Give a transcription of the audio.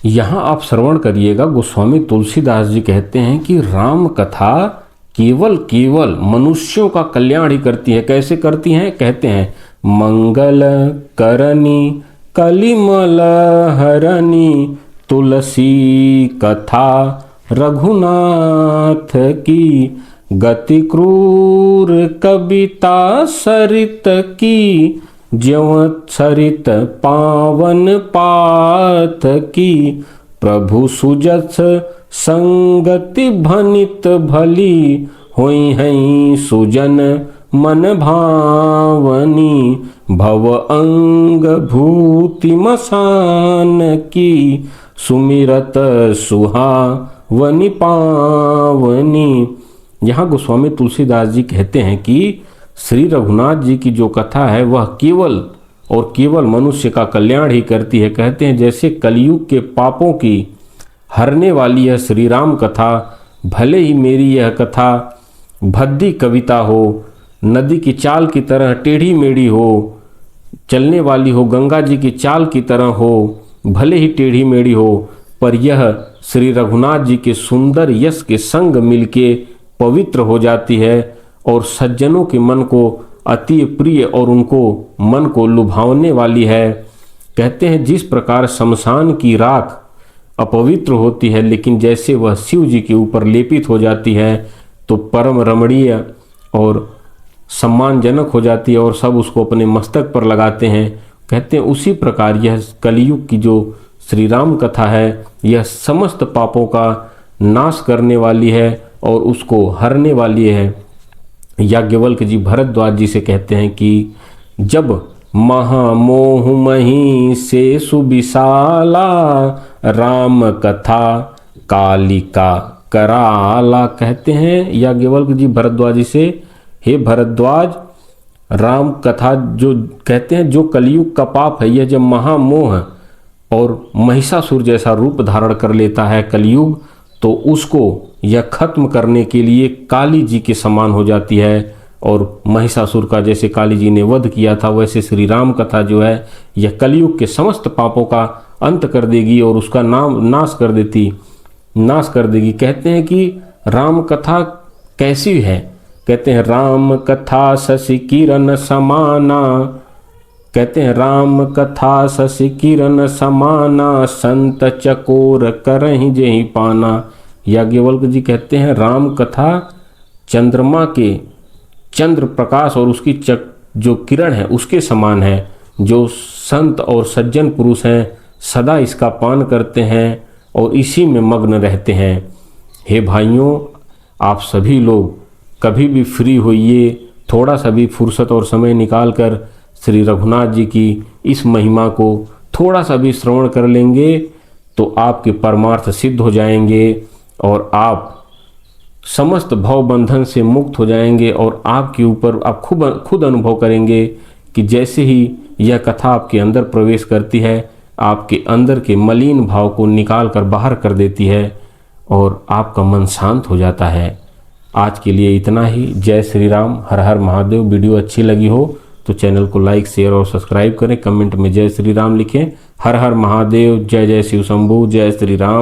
यहाँ आप श्रवण करिएगा, गोस्वामी तुलसीदास जी कहते हैं कि राम कथा केवल मनुष्यों का कल्याण ही करती है। कैसे करती हैं? कहते हैं मंगल करनी कलिमल हरनी तुलसी कथा रघुनाथ की, गति क्रूर कविता सरित की, ज्यों सरित पावन पाथ की, प्रभु सुजस संगति भनित भली, होई हैं सुजन मन भावनी, भव अंग भूति मसान की, सुमिरत सुहावनी पावनी। यहाँ गोस्वामी तुलसीदास जी कहते हैं कि श्री रघुनाथ जी की जो कथा है वह केवल मनुष्य का कल्याण ही करती है। कहते हैं जैसे कलयुग के पापों की हरने वाली यह श्री राम कथा, भले ही मेरी यह कथा भद्दी कविता हो, नदी की चाल की तरह टेढ़ी मेढ़ी हो, चलने वाली हो, गंगा जी की चाल की तरह हो, भले ही टेढ़ी मेढ़ी हो, पर यह श्री रघुनाथ जी के सुंदर यश के संग मिलके पवित्र हो जाती है और सज्जनों के मन को अति प्रिय और उनको मन को लुभावने वाली है। कहते हैं जिस प्रकार शमशान की राख अपवित्र होती है, लेकिन जैसे वह शिव जी के ऊपर लेपित हो जाती है तो परम रमणीय और सम्मानजनक हो जाती है और सब उसको अपने मस्तक पर लगाते हैं। कहते हैं उसी प्रकार यह कलयुग की जो श्री राम कथा है यह समस्त पापों का नाश करने वाली है और उसको हरने वाली है। याज्ञवल्क्य जी भरद्वाज जी से कहते हैं कि जब महामोह मही से सुविशाला, राम कथा कालिका कराला। कहते हैं याज्ञवल्क्य जी भरद्वाज जी से, हे भरद्वाज, राम कथा जो कहते हैं जो कलयुग का पाप है, यह जब महामोह और महिषासुर जैसा रूप धारण कर लेता है कलयुग, तो उसको यह खत्म करने के लिए काली जी के समान हो जाती है। और महिषासुर का जैसे काली जी ने वध किया था, वैसे श्री राम कथा जो है यह कलयुग के समस्त पापों का अंत कर देगी और उसका नाश कर देगी। कहते हैं कि राम कथा कैसी है? कहते हैं राम कथा शशि किरण समाना, कहते हैं राम कथा शशि किरण समाना, संत चकोर करहि जेहि पाना। याज्ञवल्क्य जी कहते हैं राम कथा चंद्रमा के चंद्र प्रकाश और उसकी जो किरण है उसके समान है। जो संत और सज्जन पुरुष हैं सदा इसका पान करते हैं और इसी में मग्न रहते हैं। हे भाइयों, आप सभी लोग कभी भी फ्री होइए, थोड़ा सा भी फुर्सत और समय निकाल कर श्री रघुनाथ जी की इस महिमा को थोड़ा सा भी श्रवण कर लेंगे तो आपके परमार्थ सिद्ध हो जाएंगे और आप समस्त भव बंधन से मुक्त हो जाएंगे और आपके ऊपर आप खुद अनुभव करेंगे कि जैसे ही यह कथा आपके अंदर प्रवेश करती है, आपके अंदर के मलिन भाव को निकाल कर बाहर कर देती है और आपका मन शांत हो जाता है। आज के लिए इतना ही। जय श्री राम, हर हर महादेव। वीडियो अच्छी लगी हो तो चैनल को लाइक, शेयर और सब्सक्राइब करें। कमेंट में जय श्री राम लिखें। हर हर महादेव, जय जय शिव शंभू, जय श्री राम।